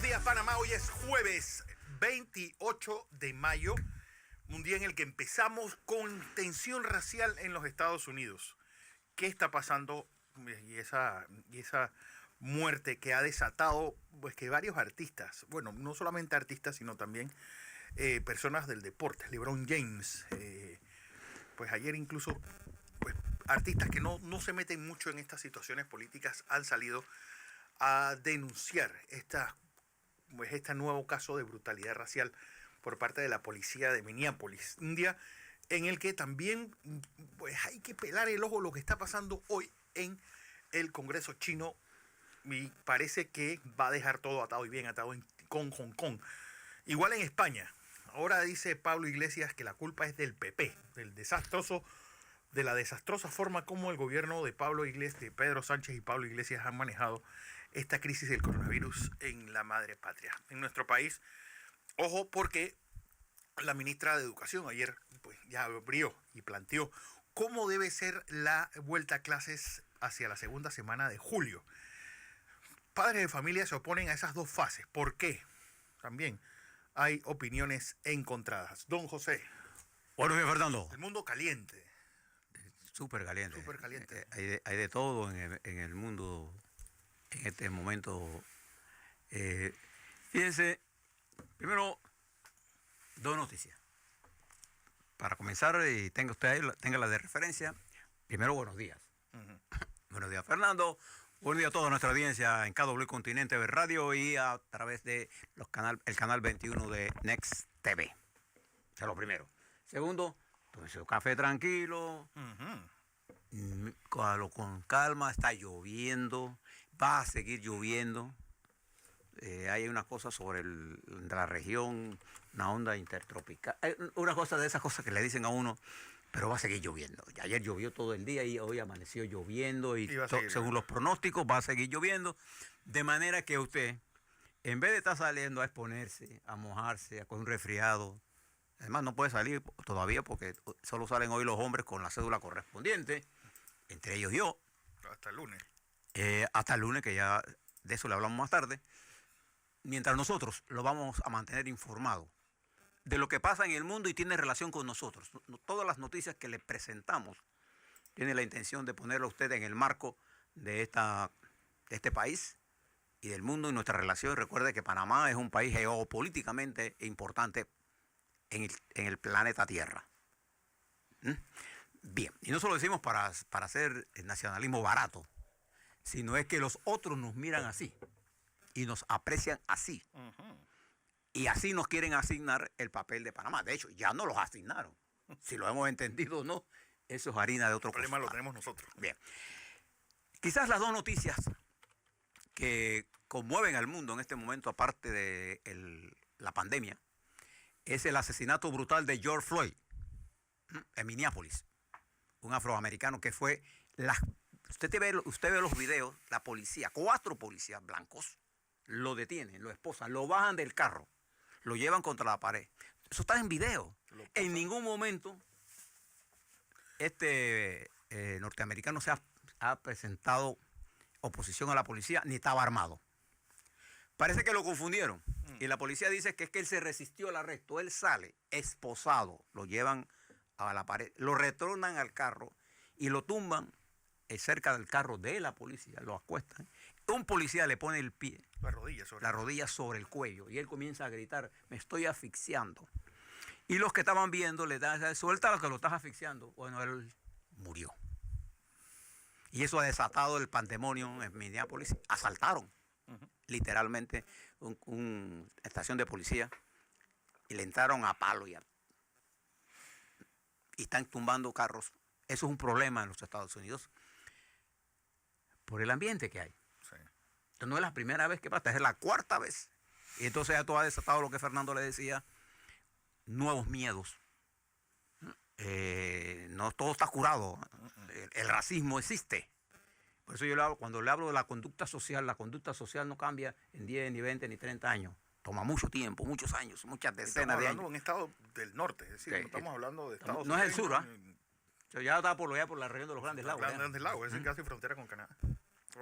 días, Panamá. Hoy es jueves 28 de mayo, un día en el que empezamos con tensión racial en los Estados Unidos. ¿Qué está pasando? Y esa muerte que ha desatado, pues, que varios artistas, bueno, no solamente artistas, sino también personas del deporte. LeBron James, pues ayer incluso, pues, artistas que no se meten mucho en estas situaciones políticas han salido a denunciar este nuevo caso de brutalidad racial por parte de la policía de Minneapolis, India, en el que también, pues, hay que pelar el ojo a lo que está pasando hoy en el Congreso chino, y parece que va a dejar todo atado y bien atado con Hong Kong. Igual en España. Ahora dice Pablo Iglesias que la culpa es del PP, de la desastrosa forma como el gobierno de Pedro Sánchez y Pablo Iglesias han manejado esta crisis del coronavirus en la madre patria. En nuestro país, ojo, porque la ministra de Educación ayer, pues, ya abrió y planteó cómo debe ser la vuelta a clases hacia la segunda semana de julio. Padres de familia se oponen a esas dos fases. ¿Por qué? También hay opiniones encontradas. Don José. Buenos días, Fernando. El mundo caliente. Súper caliente. Súper caliente. Hay de todo en el mundo en este momento. Fíjense, primero, dos noticias. Para comenzar, y tenga la de referencia. Primero, buenos días. Uh-huh. Buenos días, Fernando. Buenos días a toda nuestra audiencia en KW Continente Radio y a través de el canal 21 de Next TV. Eso es lo primero. Segundo, tómese un café tranquilo, con calma, está lloviendo, va a seguir lloviendo. Hay una cosa sobre la región, una onda intertropical, una cosa de esas cosas que le dicen a uno, pero va a seguir lloviendo. Ayer llovió todo el día y hoy amaneció lloviendo y según los pronósticos va a seguir lloviendo, de manera que usted, en vez de estar saliendo a exponerse, a mojarse, a coger un resfriado, además no puede salir todavía porque solo salen hoy los hombres con la cédula correspondiente, entre ellos yo. Hasta el lunes. Hasta el lunes, que ya de eso le hablamos más tarde. Mientras nosotros lo vamos a mantener informado de lo que pasa en el mundo y tiene relación con nosotros. Todas las noticias que le presentamos tienen la intención de ponerlo a usted en el marco de este país y del mundo y nuestra relación. Recuerde que Panamá es un país geopolíticamente importante en el planeta Tierra. Bien, y no solo decimos para hacer el nacionalismo barato, sino es que los otros nos miran así y nos aprecian así. Uh-huh. Y así nos quieren asignar el papel de Panamá. De hecho, ya no los asignaron. Si lo hemos entendido o no, eso es harina de otro costal. El problema lo tenemos nosotros. Bien. Quizás las dos noticias que conmueven al mundo en este momento, aparte de la pandemia, es el asesinato brutal de George Floyd en Minneapolis. Un afroamericano que fue... Usted ve los videos, la policía, 4 policías blancos, lo detienen, lo esposan, lo bajan del carro, lo llevan contra la pared. Eso está en video. En ningún momento este norteamericano ha presentado oposición a la policía ni estaba armado. Parece que lo confundieron. Y la policía dice que es que él se resistió al arresto. Él sale esposado, lo llevan a la pared, lo retornan al carro y lo tumban cerca del carro de la policía, lo acuestan. Un policía le pone el pie, la rodilla sobre el cuello y él comienza a gritar: me estoy asfixiando. Y los que estaban viendo le dan: suelta que lo estás asfixiando. Bueno, él murió. Y eso ha desatado el pandemonio en Minneapolis. Asaltaron literalmente una estación de policía y le entraron a palo y están tumbando carros. Eso es un problema en los Estados Unidos por el ambiente que hay. Sí. Entonces no es la primera vez que pasa, es la 4ª vez. Y entonces ya todo ha desatado lo que Fernando le decía, nuevos miedos. No todo está curado. El racismo existe. Por eso cuando le hablo de la conducta social no cambia en 10, ni 20, ni 30 años. Toma mucho tiempo, muchos años, muchas decenas de años. Estamos hablando de un estado del norte, es decir, no estamos hablando de Estados Unidos. No es el sur, ¿ah? Ya está por la región de los Grandes Lagos. Grandes Lagos, es casi frontera con Canadá.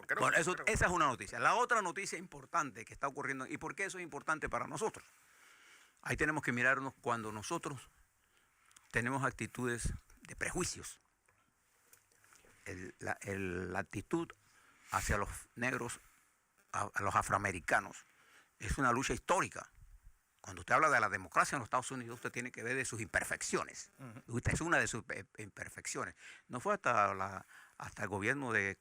Creo Bueno, que sí, pero- esa es una noticia. La otra noticia importante que está ocurriendo, ¿y por qué eso es importante para nosotros? Ahí tenemos que mirarnos cuando nosotros tenemos actitudes de prejuicios. La actitud hacia los negros, a los afroamericanos, es una lucha histórica. Cuando usted habla de la democracia en los Estados Unidos, usted tiene que ver de sus imperfecciones. Esta es una de sus imperfecciones. No fue hasta el gobierno del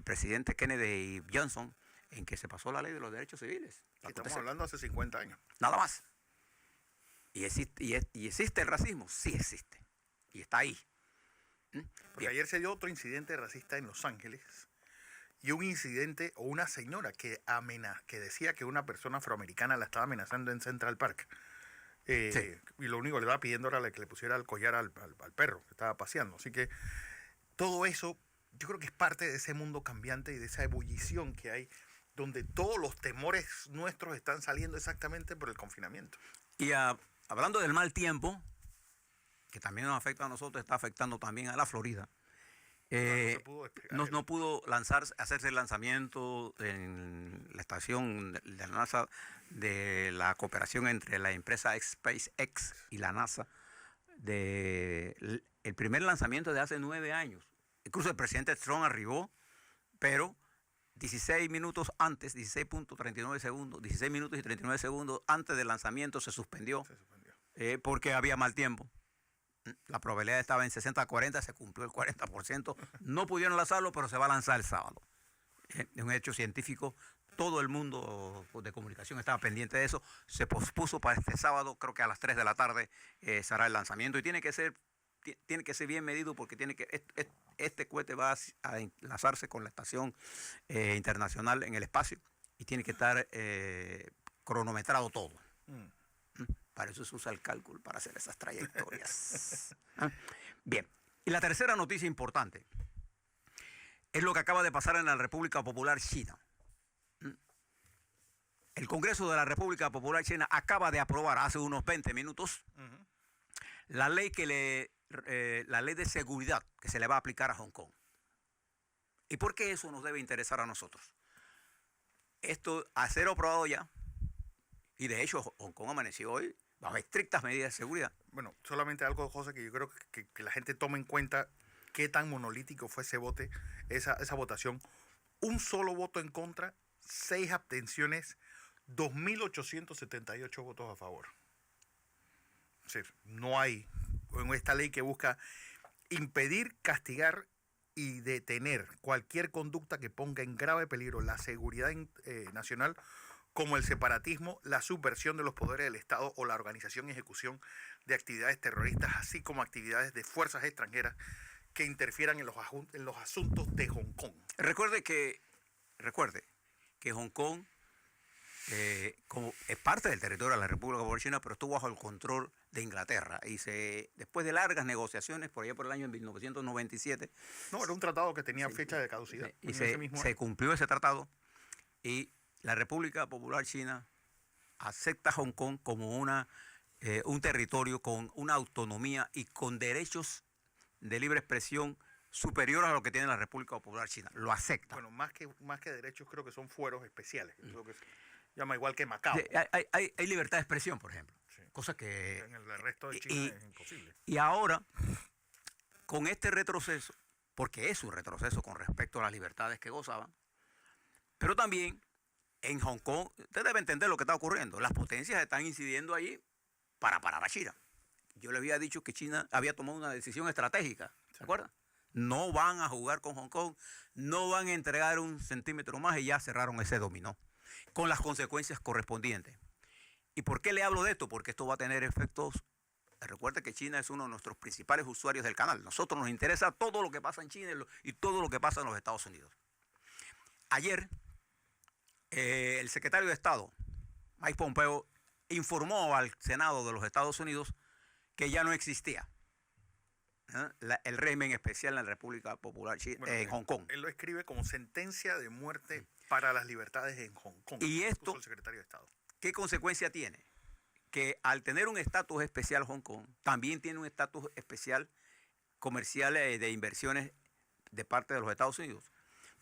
presidente Kennedy y Johnson en que se pasó la ley de los derechos civiles. Estamos hablando hace 50 años. Nada más. ¿Y existe el racismo? Sí existe. Y está ahí. Porque Bien. ayer se dio otro incidente racista en Los Ángeles y un incidente o una señora que decía que una persona afroamericana la estaba amenazando en Central Park. Sí. Y lo único que le estaba pidiendo era que le pusiera el collar al perro que estaba paseando. Así que todo eso yo creo que es parte de ese mundo cambiante y de esa ebullición que hay, donde todos los temores nuestros están saliendo exactamente por el confinamiento. Y hablando del mal tiempo, que también nos afecta a nosotros, está afectando también a la Florida. Se pudo despegar No pudo hacerse el lanzamiento en la estación de la NASA de la cooperación entre la empresa SpaceX y la NASA el primer lanzamiento de hace 9 años. Incluso el presidente Trump arribó, pero 16 minutos antes, 16.39 segundos, 16 minutos y 39 segundos antes del lanzamiento se suspendió. Porque había mal tiempo. La probabilidad estaba en 60-40, se cumplió el 40%. No pudieron lanzarlo, pero se va a lanzar el sábado. Es un hecho científico. Todo el mundo de comunicación estaba pendiente de eso. Se pospuso para este sábado, creo que a las 3 de la tarde será el lanzamiento. Y tiene que ser bien medido porque este cohete va a enlazarse con la estación internacional en el espacio y tiene que estar cronometrado todo. Para eso se usa el cálculo, para hacer esas trayectorias. Bien, y la tercera noticia importante es lo que acaba de pasar en la República Popular China. El Congreso de la República Popular China acaba de aprobar hace unos 20 minutos la ley la ley de seguridad que se le va a aplicar a Hong Kong. ¿Y por qué eso nos debe interesar a nosotros? Esto, a ser aprobado ya, y de hecho Hong Kong amaneció hoy bajo estrictas medidas de seguridad. Bueno, solamente algo, José, que yo creo que la gente tome en cuenta qué tan monolítico fue esa votación. Un solo voto en contra, 6 abstenciones, 2.878 votos a favor. Es decir, no hay en esta ley que busca impedir, castigar y detener cualquier conducta que ponga en grave peligro la seguridad nacional, como el separatismo, la subversión de los poderes del Estado o la organización y ejecución de actividades terroristas, así como actividades de fuerzas extranjeras que interfieran en los asuntos de Hong Kong. Recuerde que Hong Kong como es parte del territorio de la República Popular China, pero estuvo bajo el control de Inglaterra. Y después de largas negociaciones, por allá por el año 1997... No, era un tratado que tenía fecha de caducidad. Y se cumplió ese tratado y la República Popular China acepta Hong Kong como un territorio con una autonomía y con derechos de libre expresión superiores a lo que tiene la República Popular China. Lo acepta. Bueno, más que derechos, creo que son fueros especiales. Es lo que se llama igual que Macao. Hay libertad de expresión, por ejemplo. Sí. Cosa que... En el resto de China es imposible. Y ahora, con este retroceso, porque es un retroceso con respecto a las libertades que gozaban, pero también en Hong Kong, usted debe entender lo que está ocurriendo. Las potencias están incidiendo allí para parar a China. Yo le había dicho que China había tomado una decisión estratégica, ¿se acuerdan? No van a jugar con Hong Kong, no van a entregar un centímetro más y ya cerraron ese dominó, con las consecuencias correspondientes. ¿Y por qué le hablo de esto? Porque esto va a tener efectos. Recuerde que China es uno de nuestros principales usuarios del canal. Nosotros nos interesa todo lo que pasa en China y todo lo que pasa en los Estados Unidos. Ayer, el secretario de Estado, Mike Pompeo, informó al Senado de los Estados Unidos que ya no existía el régimen especial en la República Popular China, en Hong Kong. Él lo escribe como sentencia de muerte para las libertades en Hong Kong. Y esto, el secretario de Estado. ¿Qué consecuencia tiene? Que al tener un estatus especial Hong Kong, también tiene un estatus especial comercial de inversiones de parte de los Estados Unidos.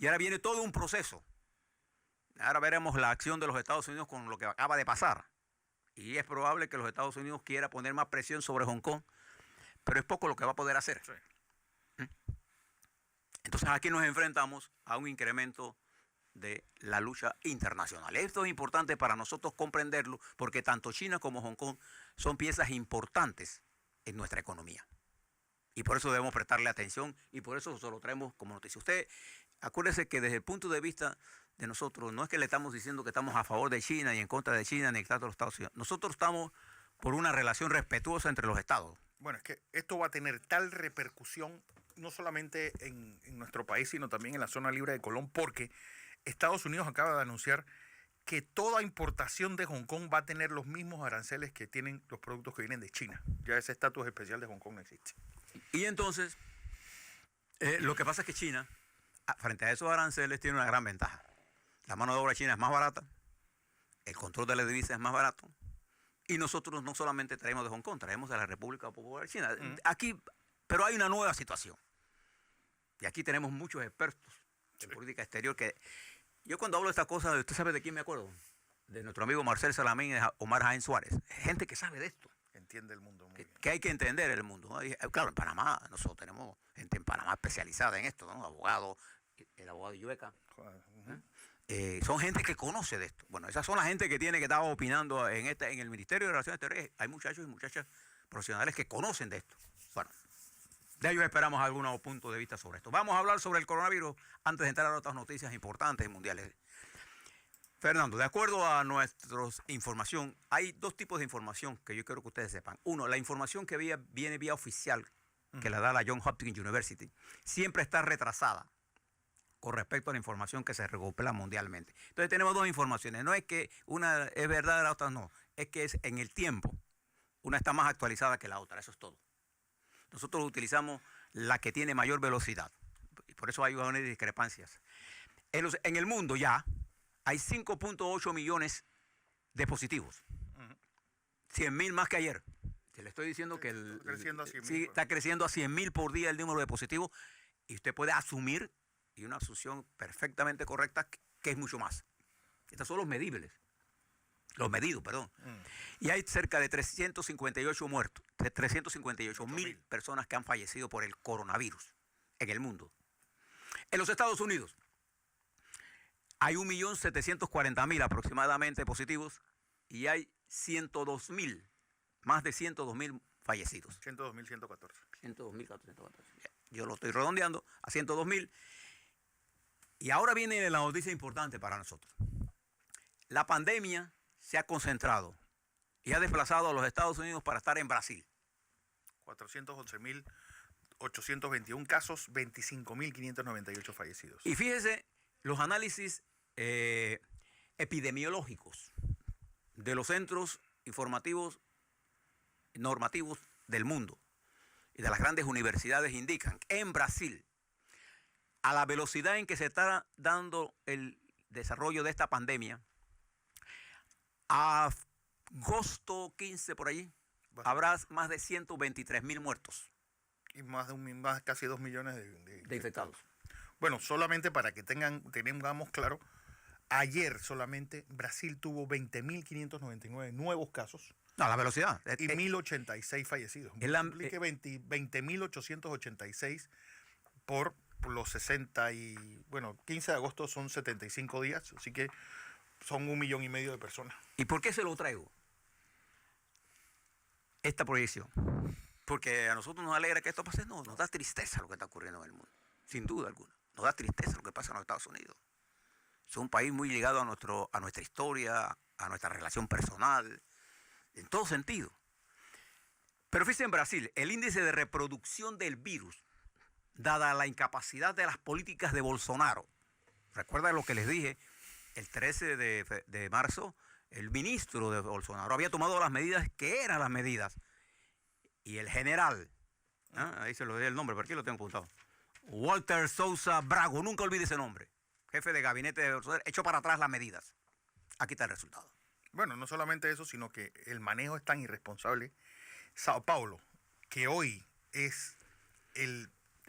Y ahora viene todo un proceso. Ahora veremos la acción de los Estados Unidos con lo que acaba de pasar. Y es probable que los Estados Unidos quiera poner más presión sobre Hong Kong, pero es poco lo que va a poder hacer. Sí. Entonces aquí nos enfrentamos a un incremento de la lucha internacional. Esto es importante para nosotros comprenderlo porque tanto China como Hong Kong son piezas importantes en nuestra economía. Y por eso debemos prestarle atención y por eso se lo traemos como noticia. Usted, acuérdese que desde el punto de vista de nosotros, no es que le estamos diciendo que estamos a favor de China y en contra de China ni en contra de los Estados Unidos. Nosotros estamos por una relación respetuosa entre los estados. Bueno, es que esto va a tener tal repercusión no solamente en nuestro país, sino también en la zona libre de Colón, porque Estados Unidos acaba de anunciar que toda importación de Hong Kong va a tener los mismos aranceles que tienen los productos que vienen de China. Ya ese estatus especial de Hong Kong no existe. Y entonces, lo que pasa es que China, frente a esos aranceles, tiene una gran ventaja. La mano de obra china es más barata, el control de la divisa es más barato, y nosotros no solamente traemos de Hong Kong, traemos de la República Popular China. Aquí, pero hay una nueva situación. Y aquí tenemos muchos expertos en política exterior que... Yo cuando hablo de estas cosas, ¿usted sabe de quién me acuerdo? De nuestro amigo Marcel Salamín y de Omar Jaén Suárez. Gente que sabe de esto. Entiende el mundo muy bien. Que hay que entender el mundo, ¿no? Y, claro, en Panamá, nosotros tenemos gente en Panamá especializada en esto, ¿no? Abogados, el abogado Yueca. Son gente que conoce de esto. Bueno, esas son las gente que tiene que estar opinando en el Ministerio de Relaciones Exteriores. Hay muchachos y muchachas profesionales que conocen de esto. Bueno, de ellos esperamos algunos puntos de vista sobre esto. Vamos a hablar sobre el coronavirus antes de entrar a otras noticias importantes y mundiales. Fernando, de acuerdo a nuestra información, hay dos tipos de información que yo quiero que ustedes sepan. Uno, la información que viene vía oficial, que la da la Johns Hopkins University, siempre está retrasada con respecto a la información que se recopila mundialmente. Entonces tenemos dos informaciones. No es que una es verdad, la otra no. Es que es en el tiempo. Una está más actualizada que la otra. Eso es todo. Nosotros utilizamos la que tiene mayor velocidad. Y por eso hay unas discrepancias. En el mundo ya hay 5.8 millones de positivos. 100.000 más que ayer. Te le estoy diciendo que está creciendo a 100.000. Sí, está creciendo a 100.000 por día el número de positivos. Y usted puede asumir, y una asunción perfectamente correcta, que es mucho más. Estos son los medibles. Los medidos, perdón. Y hay cerca de 358 muertos, de 358.000 personas que han fallecido por el coronavirus en el mundo. En los Estados Unidos hay 1.740.000 aproximadamente positivos y hay 102.000, más de 102.000 fallecidos. 102.114. 102.414. Yo lo estoy redondeando a 102.000. Y ahora viene la noticia importante para nosotros. La pandemia se ha concentrado y ha desplazado a los Estados Unidos para estar en Brasil. 411.821 casos, 25.598 fallecidos. Y fíjese los análisis epidemiológicos de los centros informativos normativos del mundo y de las grandes universidades indican que en Brasil, a la velocidad en que se está dando el desarrollo de esta pandemia, a agosto 15 por allí, habrá más de 123.000 muertos. Y más casi 2 millones de infectados. Bueno, solamente para que tengamos claro, ayer solamente Brasil tuvo 20.599 nuevos casos. No, la velocidad. Y 1.086 fallecidos. Multiplique 20.886 por los 60 y... Bueno, 15 de agosto son 75 días, así que son 1,5 millones de personas. ¿Y por qué se lo traigo? Esta proyección. Porque a nosotros nos alegra que esto pase. No, nos da tristeza lo que está ocurriendo en el mundo. Sin duda alguna. Nos da tristeza lo que pasa en los Estados Unidos. Es un país muy ligado a nuestra historia, a nuestra relación personal, en todo sentido. Pero fíjense en Brasil, el índice de reproducción del virus, dada la incapacidad de las políticas de Bolsonaro. Recuerda lo que les dije, el 13 de marzo, el ministro de Bolsonaro había tomado las medidas que eran las medidas. Y el general, ahí se lo doy el nombre, pero aquí lo tengo apuntado, Walter Souza Brago, nunca olvide ese nombre, jefe de gabinete de Bolsonaro, echó para atrás las medidas. Aquí está el resultado. Bueno, no solamente eso, sino que el manejo es tan irresponsable. Sao Paulo, que hoy es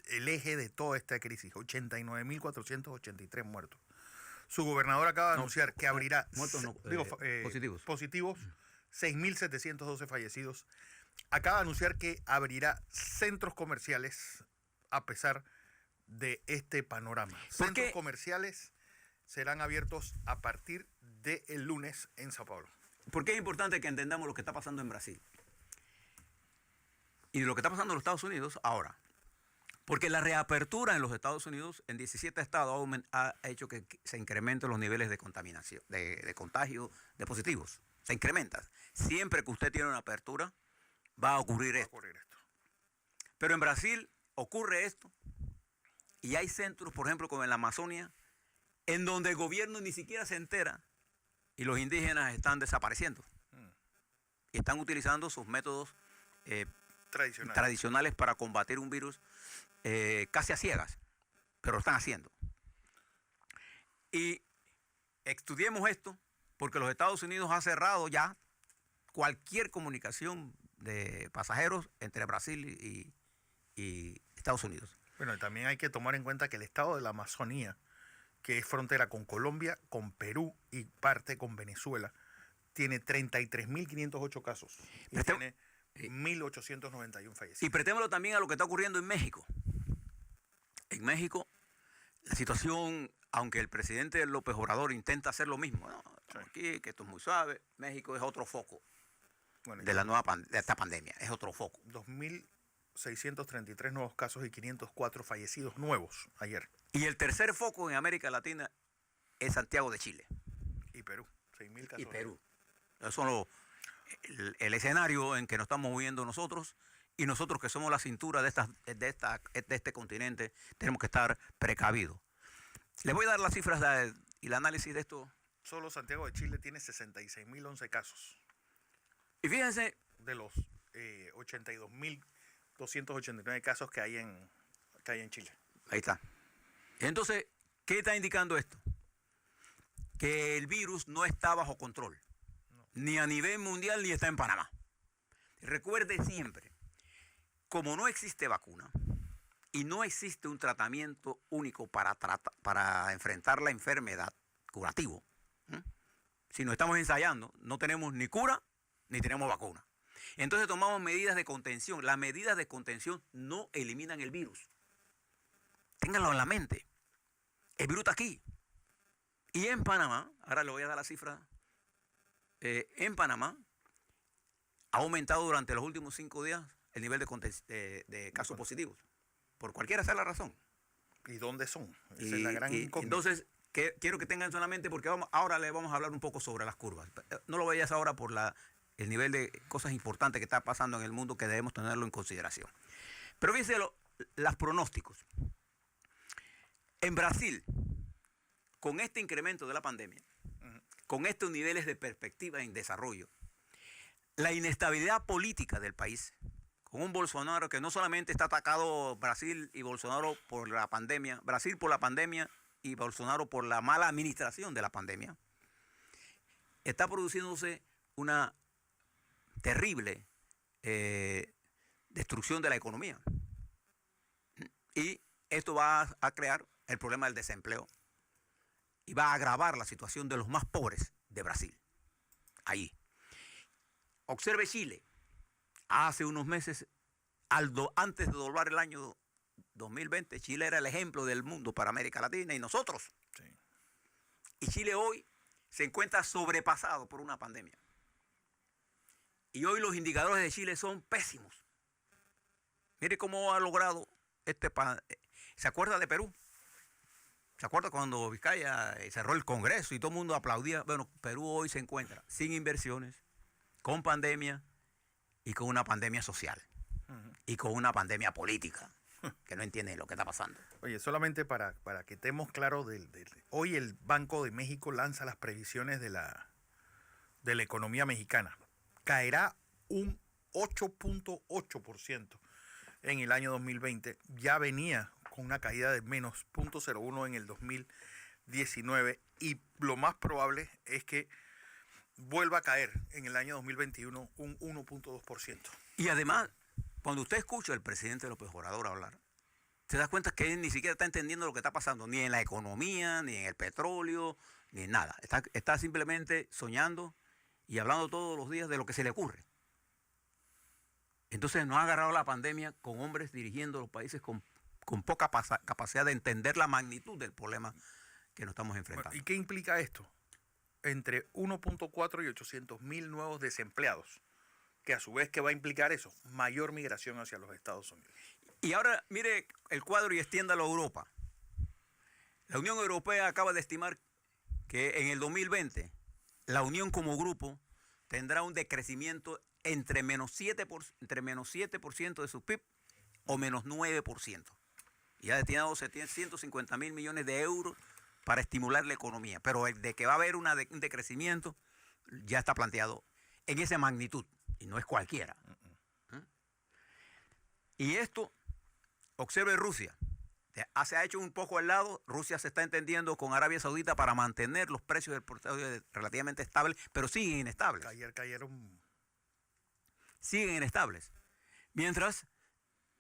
el eje de toda esta crisis. 89.483 muertos. Su gobernador acaba de anunciar que abrirá positivos. 6.712 fallecidos. Acaba de anunciar que abrirá centros comerciales a pesar de este panorama. Centros comerciales serán abiertos a partir del lunes en Sao Paulo. ¿Por qué es importante que entendamos lo que está pasando en Brasil? Y lo que está pasando en los Estados Unidos ahora. Porque la reapertura en los Estados Unidos, en 17 estados, ha hecho que se incrementen los niveles de contaminación, de contagio de positivos. Se incrementa. Siempre que usted tiene una apertura, va a ocurrir esto. Pero en Brasil ocurre esto. Y hay centros, por ejemplo, como en la Amazonia, en donde el gobierno ni siquiera se entera y los indígenas están desapareciendo. Y están utilizando sus métodos tradicionales para combatir un virus casi a ciegas, pero lo están haciendo. Y estudiemos esto porque los Estados Unidos ha cerrado ya cualquier comunicación de pasajeros entre Brasil y Estados Unidos. Bueno, también hay que tomar en cuenta que el estado de la Amazonía, que es frontera con Colombia, con Perú y parte con Venezuela, tiene 33.508 casos y tiene 1.891 fallecidos. Y prestémoslo también a lo que está ocurriendo en México. En México, la situación, aunque el presidente López Obrador intenta hacer lo mismo, ¿no? Aquí, que esto es muy suave, México es otro foco de esta pandemia, es otro foco. 2.633 nuevos casos y 504 fallecidos nuevos ayer. Y el tercer foco en América Latina es Santiago de Chile. Y Perú, 6.000 casos. Y Perú. Esos son el escenario en que nos estamos moviendo nosotros, y nosotros que somos la cintura de este continente tenemos que estar precavidos. Les voy a dar las cifras y el análisis de esto. Solo Santiago de Chile tiene 66.011 casos. Y fíjense, de los 82.289 casos que hay en Chile. Ahí está. Entonces, ¿qué está indicando esto? Que el virus no está bajo control, ni a nivel mundial, ni está en Panamá. Recuerde siempre, como no existe vacuna y no existe un tratamiento único para enfrentar la enfermedad curativo, si no estamos ensayando, no tenemos ni cura ni tenemos vacuna. Entonces tomamos medidas de contención. Las medidas de contención no eliminan el virus. Ténganlo en la mente. El virus está aquí. Y en Panamá, ahora le voy a dar la cifra, en Panamá ha aumentado durante los últimos 5 días el nivel de casos positivos, por cualquiera sea la razón. ¿Y dónde son? Esa es la gran incógnita. Entonces, quiero que tengan eso en la mente porque ahora le vamos a hablar un poco sobre las curvas. No lo vayas ahora por el nivel de cosas importantes que está pasando en el mundo que debemos tenerlo en consideración. Pero fíjense los pronósticos. En Brasil, con este incremento de la pandemia, con estos niveles de perspectiva en desarrollo, la inestabilidad política del país, con un Bolsonaro que no solamente está atacado Brasil y Bolsonaro por la pandemia, Brasil por la pandemia y Bolsonaro por la mala administración de la pandemia, está produciéndose una terrible destrucción de la economía. Y esto va a crear el problema del desempleo y va a agravar la situación de los más pobres de Brasil. Ahí. Observe Chile. Hace unos meses, antes de doblar el año 2020, Chile era el ejemplo del mundo para América Latina y nosotros. Sí. Y Chile hoy se encuentra sobrepasado por una pandemia. Y hoy los indicadores de Chile son pésimos. Mire cómo ha logrado ¿se acuerda de Perú? ¿Se acuerda cuando Vizcaya cerró el Congreso y todo el mundo aplaudía? Bueno, Perú hoy se encuentra sin inversiones, con pandemia y con una pandemia social. Y con una pandemia política, que no entienden lo que está pasando. Oye, solamente para que estemos claros, hoy el Banco de México lanza las previsiones de la economía mexicana. Caerá un 8.8% en el año 2020. Ya venía con una caída de menos 0.01 en el 2019 y lo más probable es que vuelva a caer en el año 2021 un 1.2%. Y además, cuando usted escucha al presidente López Obrador hablar, te das cuenta que él ni siquiera está entendiendo lo que está pasando, ni en la economía, ni en el petróleo, ni en nada. Está simplemente soñando y hablando todos los días de lo que se le ocurre. Entonces nos ha agarrado la pandemia con hombres dirigiendo los países con poca capacidad de entender la magnitud del problema que nos estamos enfrentando. Bueno, ¿y qué implica esto? Entre 1.4 y 800.000 nuevos desempleados, que a su vez, ¿qué va a implicar eso? Mayor migración hacia los Estados Unidos. Y ahora mire el cuadro y extiéndalo a Europa. La Unión Europea acaba de estimar que en el 2020 la Unión como grupo tendrá un decrecimiento entre menos 7% de su PIB o menos 9%. Y ha destinado 150.000 millones de euros para estimular la economía. Pero el de que va a haber un decrecimiento ya está planteado en esa magnitud. Y no es cualquiera. Y esto, observe Rusia. Se ha hecho un poco al lado. Rusia se está entendiendo con Arabia Saudita para mantener los precios del petróleo relativamente estables, pero siguen inestables. Ayer cayeron. Siguen inestables. Mientras,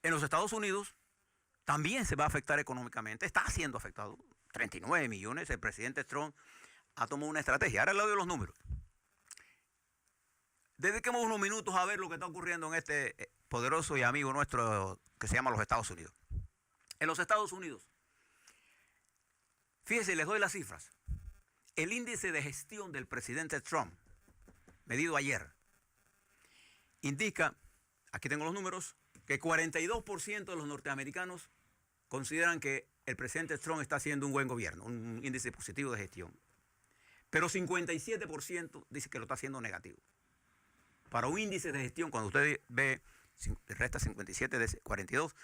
en los Estados Unidos también se va a afectar económicamente. Está siendo afectado. 39 millones. El presidente Trump ha tomado una estrategia. Ahora le doy los números. Dediquemos unos minutos a ver lo que está ocurriendo en este poderoso y amigo nuestro que se llama los Estados Unidos. En los Estados Unidos, fíjense, les doy las cifras. El índice de gestión del presidente Trump, medido ayer, indica, aquí tengo los números, que 42% de los norteamericanos consideran que el presidente Trump está haciendo un buen gobierno, un índice positivo de gestión. Pero 57% dice que lo está haciendo negativo. Para un índice de gestión, cuando usted ve, resta 57 de 42,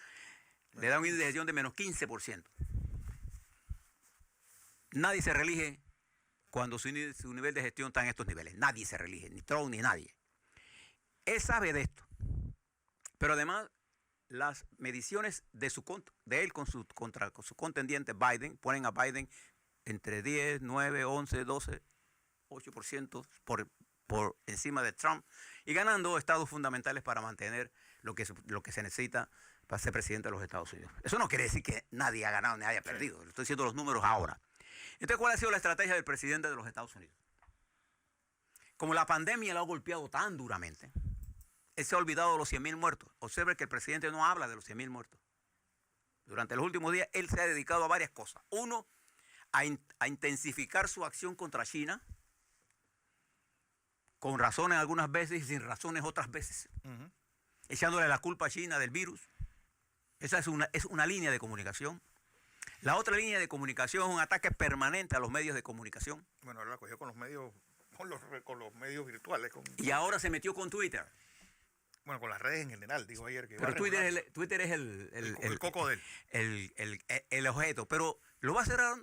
le da un índice de gestión de menos 15%. Nadie se reelige cuando su nivel de gestión está en estos niveles. Nadie se reelige, ni Trump ni nadie. Él sabe de esto. Pero además, las mediciones de él con su contendiente Biden ponen a Biden entre 10, 9, 11, 12, 8% por encima de Trump y ganando estados fundamentales para mantener lo que se necesita para ser presidente de los Estados Unidos. Eso no quiere decir que nadie ha ganado ni nadie ha perdido. Le estoy diciendo los números ahora. Entonces, ¿cuál ha sido la estrategia del presidente de los Estados Unidos? Como la pandemia lo ha golpeado tan duramente, él se ha olvidado de los 100.000 muertos. Observe que el presidente no habla de los 100.000 muertos. Durante los últimos días, él se ha dedicado a varias cosas. Uno, a intensificar su acción contra China, con razones algunas veces y sin razones otras veces, echándole la culpa a China del virus. Esa es una línea de comunicación. La otra línea de comunicación es un ataque permanente a los medios de comunicación. Bueno, ahora la cogió con los medios, con los medios virtuales. Y ahora se metió con Twitter. Bueno, con las redes en general, digo ayer. Que pero Twitter es el coco de él. El objeto. Pero lo va a cerrar,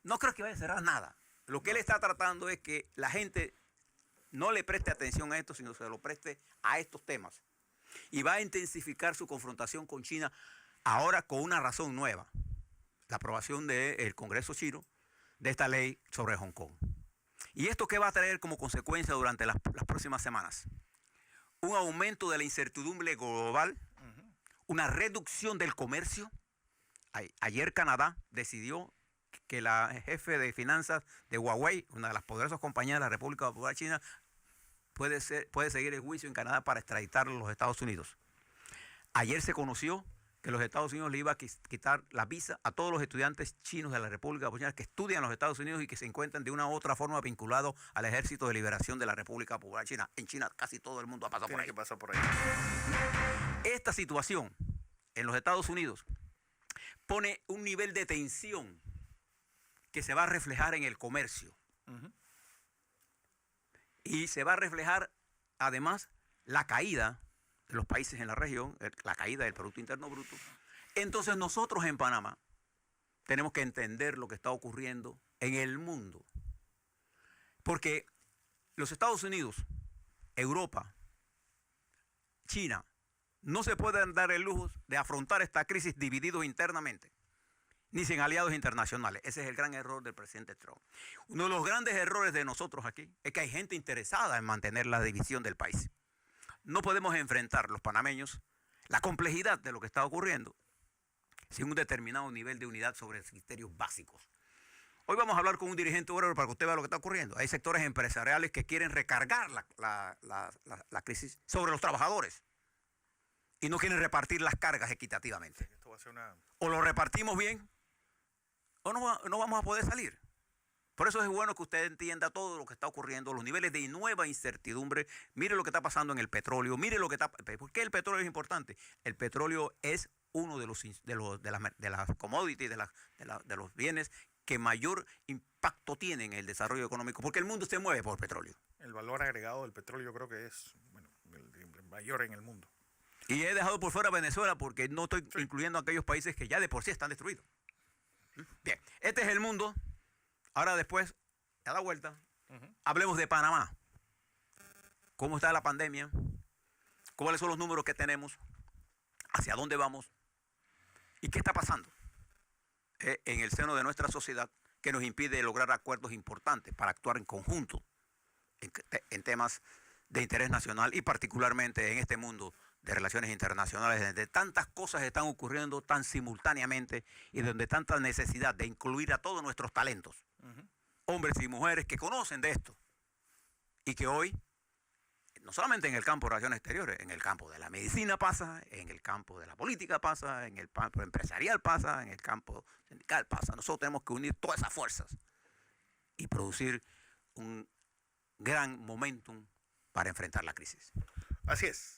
no creo que vaya a cerrar nada. Lo que él está tratando es que la gente no le preste atención a esto, sino se lo preste a estos temas. Y va a intensificar su confrontación con China ahora con una razón nueva. La aprobación del Congreso chino de esta ley sobre Hong Kong. ¿Y esto qué va a traer como consecuencia durante las próximas semanas? Un aumento de la incertidumbre global, una reducción del comercio. Ayer Canadá decidió que la jefe de finanzas de Huawei, una de las poderosas compañías de la República Popular China, puede seguir el juicio en Canadá para extraditarlo a los Estados Unidos. Ayer se conoció que los Estados Unidos le iba a quitar la visa a todos los estudiantes chinos de la República Popular que estudian en los Estados Unidos y que se encuentran de una u otra forma vinculados al Ejército de Liberación de la República Popular China. En China casi todo el mundo ha pasado por ahí. Tiene que pasar por ahí. Esta situación en los Estados Unidos pone un nivel de tensión que se va a reflejar en el comercio. Y se va a reflejar además la caída de los países en la región, la caída del Producto Interno Bruto. Entonces nosotros en Panamá tenemos que entender lo que está ocurriendo en el mundo. Porque los Estados Unidos, Europa, China, no se pueden dar el lujo de afrontar esta crisis divididos internamente, ni sin aliados internacionales. Ese es el gran error del presidente Trump. Uno de los grandes errores de nosotros aquí es que hay gente interesada en mantener la división del país. No podemos enfrentar los panameños la complejidad de lo que está ocurriendo sin un determinado nivel de unidad sobre criterios básicos. Hoy vamos a hablar con un dirigente obrero para que usted vea lo que está ocurriendo. Hay sectores empresariales que quieren recargar la crisis sobre los trabajadores y no quieren repartir las cargas equitativamente. Esto va a ser una... O lo repartimos bien o no vamos a poder salir. Por eso es bueno que usted entienda todo lo que está ocurriendo, los niveles de nueva incertidumbre. Mire lo que está pasando en el petróleo, mire lo que está... ¿Por qué el petróleo es importante? El petróleo es uno de las commodities, de los bienes que mayor impacto tiene en el desarrollo económico, porque el mundo se mueve por petróleo. El valor agregado del petróleo yo creo que es el mayor en el mundo. Y he dejado por fuera Venezuela porque no estoy incluyendo a aquellos países que ya de por sí están destruidos. Bien, este es el mundo. Ahora después, a la vuelta, hablemos de Panamá. ¿Cómo está la pandemia? ¿Cuáles son los números que tenemos? ¿Hacia dónde vamos? ¿Y qué está pasando en el seno de nuestra sociedad que nos impide lograr acuerdos importantes para actuar en conjunto en temas de interés nacional y particularmente en este mundo de relaciones internacionales, donde tantas cosas están ocurriendo tan simultáneamente y donde tanta necesidad de incluir a todos nuestros talentos, hombres y mujeres que conocen de esto y que hoy, no solamente en el campo de relaciones exteriores, en el campo de la medicina pasa, en el campo de la política pasa, en el campo empresarial pasa, en el campo sindical pasa. Nosotros tenemos que unir todas esas fuerzas y producir un gran momentum para enfrentar la crisis. Así es.